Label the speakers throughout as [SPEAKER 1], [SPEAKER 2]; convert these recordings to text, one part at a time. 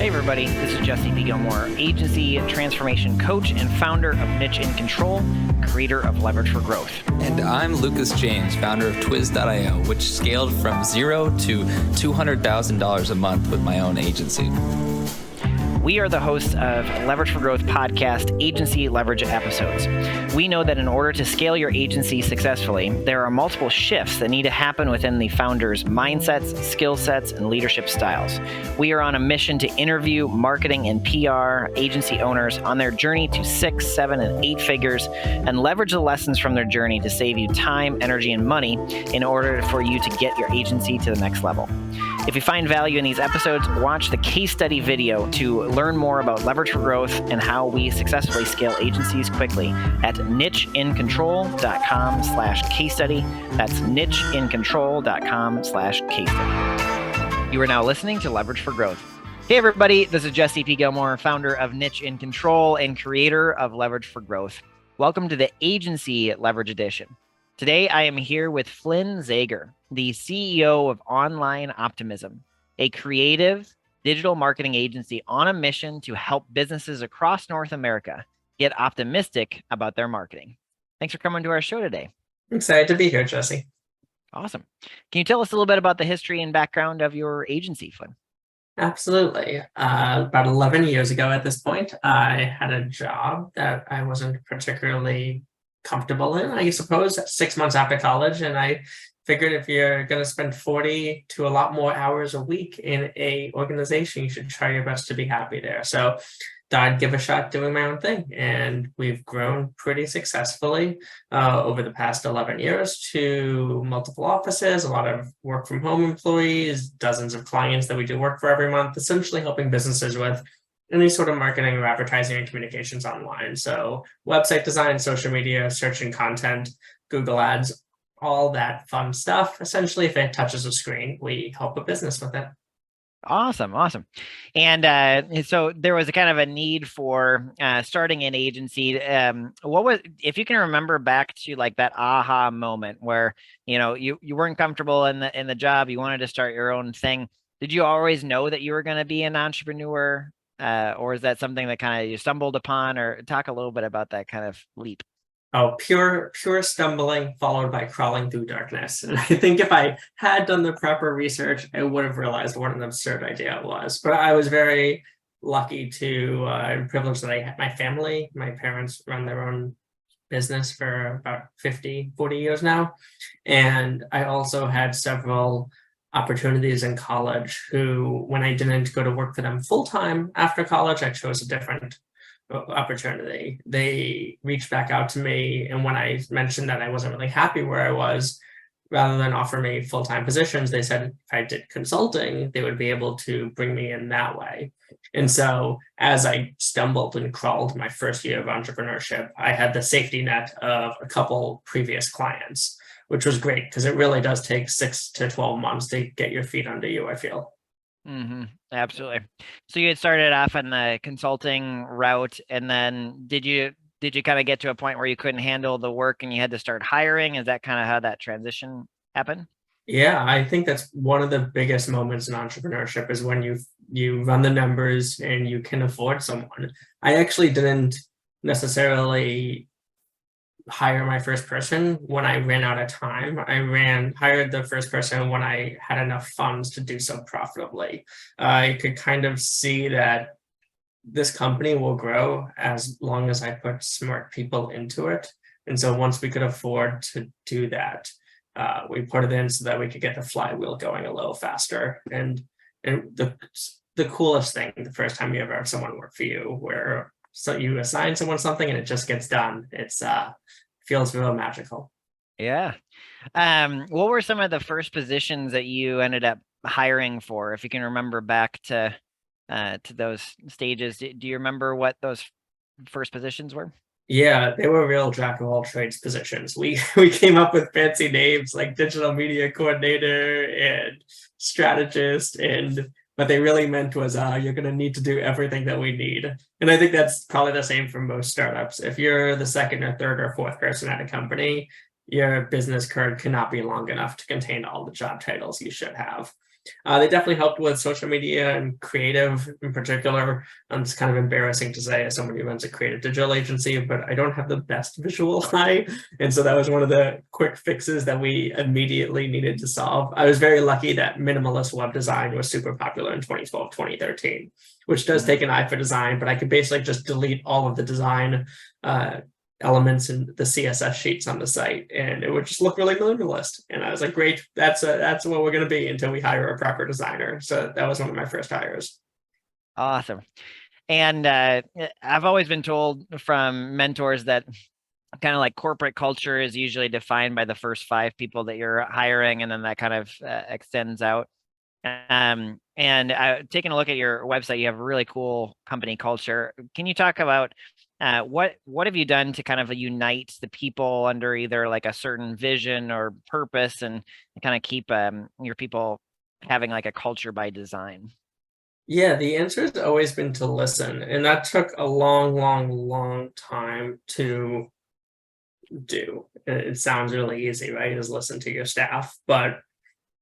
[SPEAKER 1] Hey everybody, this is Jesse P. Gilmore, agency transformation coach and founder of Niche in Control, creator of Leverage for Growth.
[SPEAKER 2] And I'm Lucas James, founder of Twiz.io, which scaled from $0 to $200,000 a month with my own agency.
[SPEAKER 1] We are the hosts of Leverage for Growth podcast agency leverage episodes. We know that in order to scale your agency successfully, there are multiple shifts that need to happen within the founder's mindsets, skill sets, and leadership styles. We are on a mission to interview marketing and PR agency owners on their journey to 6, 7, and 8 figures and leverage the lessons from their journey to save you time, energy, and money in order for you to get your agency to the next level. If you find value in these episodes, watch the case study video to learn more about Leverage for Growth and how we successfully scale agencies quickly at nicheincontrol.com/case study. That's nicheincontrol.com/case study. You are now listening to Leverage for Growth. Hey everybody, this is Jesse P. Gilmore, founder of Niche in Control and creator of Leverage for Growth. Welcome to the Agency Leverage Edition. Today, I am here with Flynn Zaiger, the CEO of Online Optimism, a creative digital marketing agency on a mission to help businesses across North America get optimistic about their marketing. Thanks for coming to our show today.
[SPEAKER 3] I'm excited to be here, Jesse.
[SPEAKER 1] Awesome. Can you tell us a little bit about the history and background of your agency, Flynn?
[SPEAKER 3] Absolutely. About 11 years ago at this point, I had a job that I wasn't particularly comfortable in, I suppose, 6 months after college. And I figured if you're going to spend 40 to a lot more hours a week in a organization, you should try your best to be happy there. So I'd give a shot doing my own thing. And we've grown pretty successfully over the past 11 years to multiple offices, a lot of work from home employees, dozens of clients that we do work for every month, essentially helping businesses with any sort of marketing or advertising and communications online. So website design, social media, search and content, Google Ads, all that fun stuff. Essentially, if it touches a screen, we help a business with it.
[SPEAKER 1] Awesome. And so there was a kind of a need for starting an agency. What was, if you can remember back to like that aha moment where, you weren't comfortable in the job, you wanted to start your own thing. Did you always know that you were going to be an entrepreneur? Or is that something that kind of you stumbled upon? Or talk a little bit about that kind of leap.
[SPEAKER 3] Oh, pure stumbling followed by crawling through darkness. And I think if I had done the proper research, I would have realized what an absurd idea it was. But I was very lucky and privileged that my family, my parents run their own business for about 40 years now. And I also had several opportunities in college when I didn't go to work for them full-time after college, I chose a different opportunity. They reached back out to me, and when I mentioned that I wasn't really happy where I was, rather than offer me full-time positions, they said if I did consulting, they would be able to bring me in that way. And so as I stumbled and crawled my first year of entrepreneurship, I had the safety net of a couple previous clients, which was great because it really does take 6 to 12 months to get your feet under you, I feel.
[SPEAKER 1] Mm-hmm. Absolutely. So you had started off in the consulting route, and then did you kind of get to a point where you couldn't handle the work and you had to start hiring? Is that kind of how that transition happened?
[SPEAKER 3] Yeah, I think that's one of the biggest moments in entrepreneurship is when you run the numbers and you can afford someone. I actually didn't necessarily hire my first person when I ran out of time. I hired the first person when I had enough funds to do so profitably. I could kind of see that this company will grow as long as I put smart people into it. And so once we could afford to do that, we put it in so that we could get the flywheel going a little faster. And the coolest thing, the first time you ever have someone work for you, where so you assign someone something and it just gets done. It's feels real magical.
[SPEAKER 1] Yeah. What were some of the first positions that you ended up hiring for? If you can remember back to those stages, do you remember what those first positions were?
[SPEAKER 3] Yeah, they were real jack of all trades positions. We came up with fancy names like digital media coordinator and strategist, but they really meant was you're going to need to do everything that we need. And I think that's probably the same for most startups. If you're the second or third or fourth person at a company, your business card cannot be long enough to contain all the job titles you should have. They definitely helped with social media and creative in particular. It's kind of embarrassing to say as someone who runs a creative digital agency, but I don't have the best visual eye. And so that was one of the quick fixes that we immediately needed to solve. I was very lucky that minimalist web design was super popular in 2012, 2013, which does take an eye for design, but I could basically just delete all of the design elements and the CSS sheets on the site, and it would just look really minimalist. And I was like, great, that's what we're going to be until we hire a proper designer. So that was one of my first hires.
[SPEAKER 1] Awesome. And I've always been told from mentors that kind of like corporate culture is usually defined by the first 5 people that you're hiring, and then that kind of extends out. And taking a look at your website, you have a really cool company culture. Can you talk about what have you done to kind of unite the people under either like a certain vision or purpose, and kind of keep your people having like a culture by design?
[SPEAKER 3] Yeah, the answer has always been to listen, and that took a long time to do. It sounds really easy, right? Just listen to your staff, but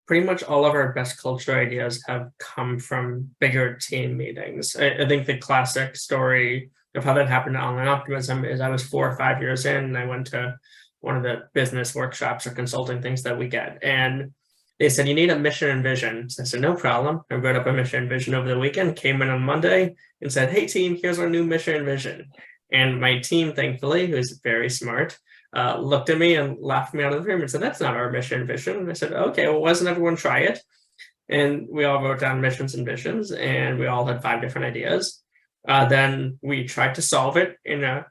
[SPEAKER 3] pretty much all of our best culture ideas have come from bigger team meetings. I think the classic story of how that happened to Online Optimism is I was 4 or 5 years in, and I went to one of the business workshops or consulting things that we get. And they said, you need a mission and vision. So I said, no problem. I wrote up a mission and vision over the weekend, came in on Monday and said, hey team, here's our new mission and vision. And my team, thankfully, who's very smart, looked at me and laughed me out of the room and said, that's not our mission and vision. And I said, okay, well, why doesn't everyone try it? And we all wrote down missions and visions, and we all had 5 different ideas. Then we tried to solve it in a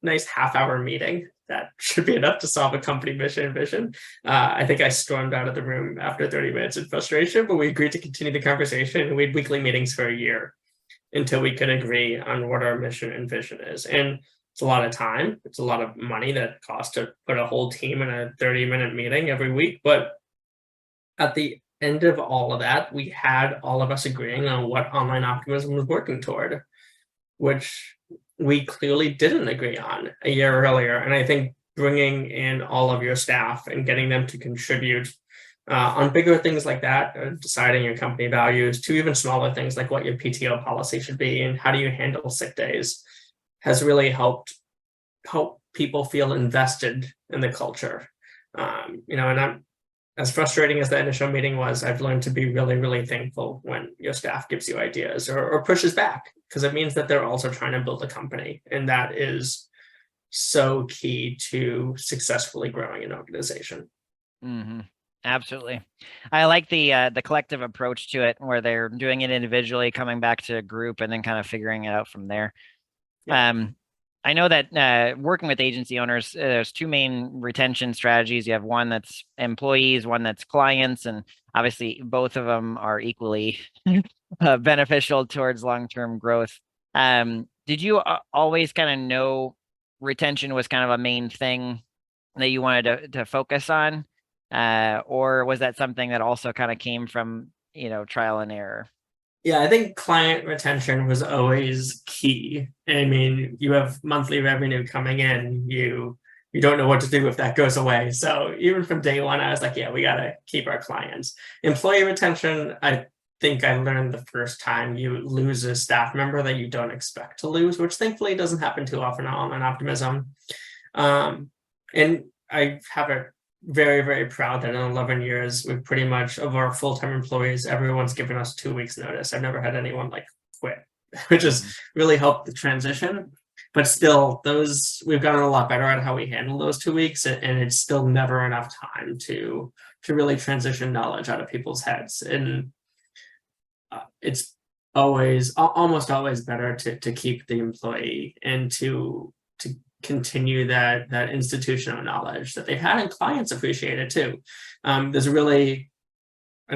[SPEAKER 3] nice half-hour meeting. That should be enough to solve a company mission and vision. I think I stormed out of the room after 30 minutes in frustration, but we agreed to continue the conversation, and we had weekly meetings for a year until we could agree on what our mission and vision is. And it's a lot of time. It's a lot of money that costs to put a whole team in a 30-minute meeting every week. But at the end of all of that, we had all of us agreeing on what Online Optimism was working toward, which we clearly didn't agree on a year earlier. And I think bringing in all of your staff and getting them to contribute on bigger things like that, deciding your company values, to even smaller things like what your PTO policy should be and how do you handle sick days, has really help people feel invested in the culture. And I'm, as frustrating as the initial meeting was, I've learned to be really thankful when your staff gives you ideas or pushes back, because it means that they're also trying to build a company. And that is so key to successfully growing an organization.
[SPEAKER 1] Mm-hmm. Absolutely. I like the collective approach to it, where they're doing it individually, coming back to a group, and then kind of figuring it out from there. Yeah. I know that working with agency owners, there's 2 main retention strategies. You have one that's employees, one that's clients, and obviously both of them are equally beneficial towards long-term growth. Did you always kind of know retention was kind of a main thing that you wanted to focus on? Or was that something that also kind of came from, trial and error?
[SPEAKER 3] Yeah, I think client retention was always key. I mean, you have monthly revenue coming in, you don't know what to do if that goes away. So even from day one, I was like, yeah, we got to keep our clients. Employee retention, I think I learned the first time you lose a staff member that you don't expect to lose, which thankfully doesn't happen too often on Online Optimism. And I have a very proud that in 11 years, we've pretty much, of our full-time employees, everyone's given us 2 weeks notice. I've never had anyone quit, which has really helped the transition. But still, we've gotten a lot better at how we handle those 2 weeks, and it's still never enough time to really transition knowledge out of people's heads. And it's almost always better to keep the employee and to continue that institutional knowledge that they've had, and clients appreciate it too. I've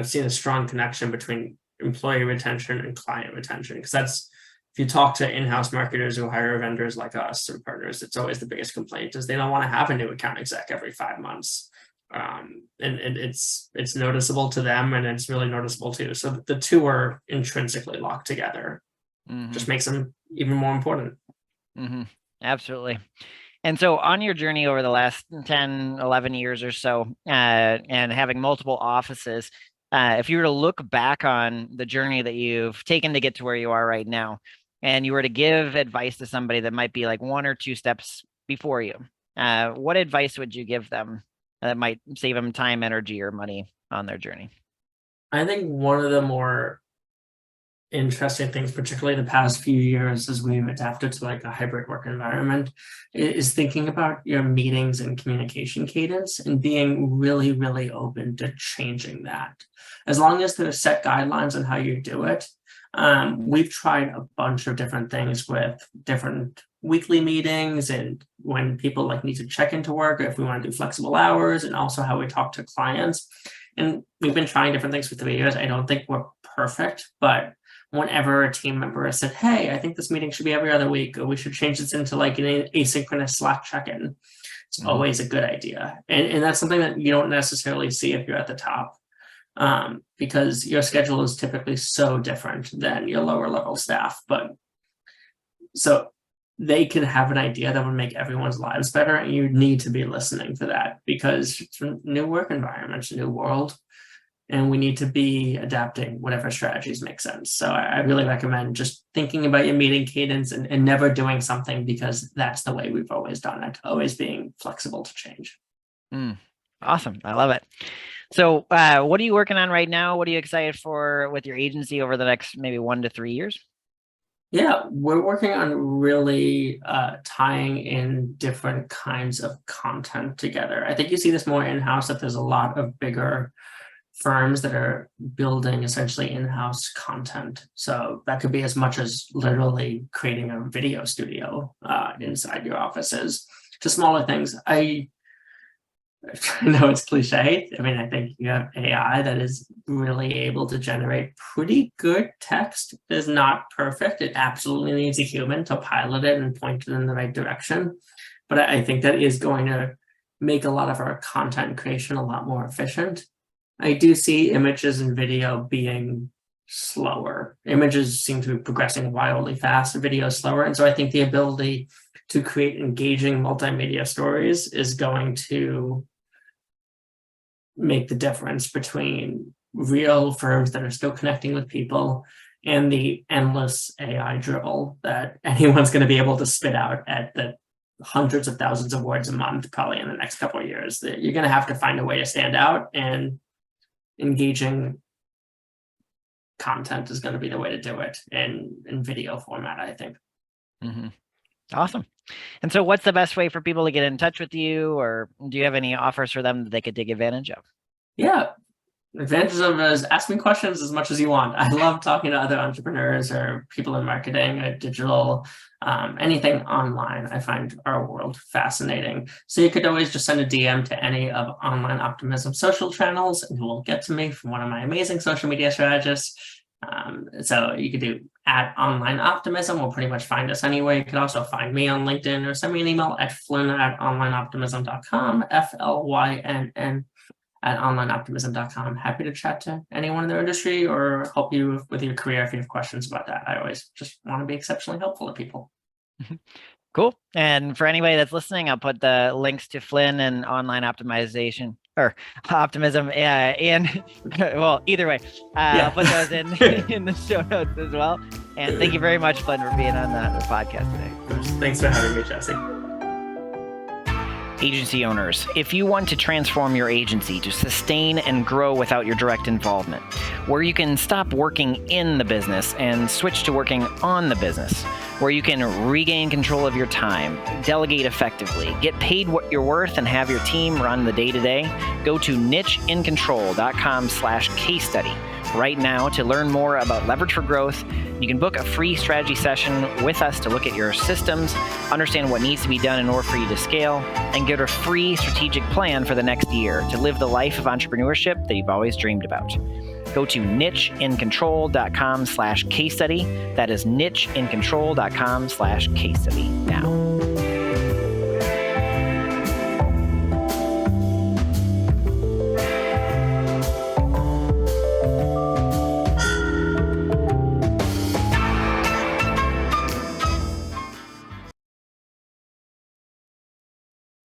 [SPEAKER 3] seen a strong connection between employee retention and client retention, because that's, if you talk to in-house marketers who hire vendors like us or partners, it's always the biggest complaint is they don't want to have a new account exec every 5 months. And it's noticeable to them, and it's really noticeable too. So the 2 are intrinsically locked together. Mm-hmm. Just makes them even more important.
[SPEAKER 1] Mm-hmm. Absolutely. And so on your journey over the last 10, 11 years or so, and having multiple offices, if you were to look back on the journey that you've taken to get to where you are right now, and you were to give advice to somebody that might be like 1 or 2 steps before you, what advice would you give them that might save them time, energy, or money on their journey?
[SPEAKER 3] I think one of the more interesting things, particularly the past few years as we've adapted to like a hybrid work environment, is thinking about your meetings and communication cadence and being really, really open to changing that. As long as there's set guidelines on how you do it. We've tried a bunch of different things with different weekly meetings and when people like need to check into work, or if we want to do flexible hours, and also how we talk to clients. And we've been trying different things for 3 years. I don't think we're perfect, but whenever a team member has said, hey, I think this meeting should be every other week, or we should change this into like an asynchronous Slack check-in, it's always a good idea. And that's something that you don't necessarily see if you're at the top, because your schedule is typically so different than your lower level staff. But so they can have an idea that would make everyone's lives better, and you need to be listening to that, because it's a new work environment, new world, and we need to be adapting whatever strategies make sense. So I really recommend just thinking about your meeting cadence and never doing something because that's the way we've always done it, always being flexible to change.
[SPEAKER 1] Awesome. I love it. So what are you working on right now? What are you excited for with your agency over the next maybe 1 to 3 years?
[SPEAKER 3] Yeah, we're working on really tying in different kinds of content together. I think you see this more in-house, that there's a lot of bigger firms that are building essentially in-house content. So that could be as much as literally creating a video studio inside your offices, to smaller things. I know it's cliche. I mean, I think you have AI that is really able to generate pretty good text. It is not perfect. It absolutely needs a human to pilot it and point it in the right direction. But I think that is going to make a lot of our content creation a lot more efficient. I do see images and video being slower. Images seem to be progressing wildly fast, video slower. And so I think the ability to create engaging multimedia stories is going to make the difference between real firms that are still connecting with people and the endless AI dribble that anyone's going to be able to spit out at the hundreds of thousands of words a month, probably in the next couple of years. That you're going to have to find a way to stand out, and engaging content is going to be the way to do it in video format, I think.
[SPEAKER 1] Awesome. And so what's the best way for people to get in touch with you, or do you have any offers for them that they could take advantage of?
[SPEAKER 3] Yeah. Advantage of is ask me questions as much as you want. I love talking to other entrepreneurs or people in marketing or digital, anything online. I find our world fascinating. So you could always just send a DM to any of Online Optimism social channels, and you will get to me from one of my amazing social media strategists. So you could do @Online Optimism. We'll pretty much find us anyway. You could also find me on LinkedIn, or send me an email at flynn@onlineoptimism.com, FLYNN @onlineoptimism.com. Happy to chat to anyone in their industry or help you with your career if you have questions about that. I always just want to be exceptionally helpful to people.
[SPEAKER 1] Cool. And for anybody that's listening, I'll put the links to Flynn and Online Optimization or Optimism, and well, either way, I'll put those in the show notes as well. And thank you very much, Flynn, for being on the podcast today.
[SPEAKER 3] Thanks for having me, Jesse.
[SPEAKER 1] Agency owners, if you want to transform your agency to sustain and grow without your direct involvement, where you can stop working in the business and switch to working on the business, where you can regain control of your time, delegate effectively, get paid what you're worth, and have your team run the day-to-day, go to nicheincontrol.com/case study right now to learn more about Leverage for Growth. You can book a free strategy session with us to look at your systems, understand what needs to be done in order for you to scale, and get a free strategic plan for the next year to live the life of entrepreneurship that you've always dreamed about. Go to nicheincontrol.com/case study. That is nicheincontrol.com/case study now.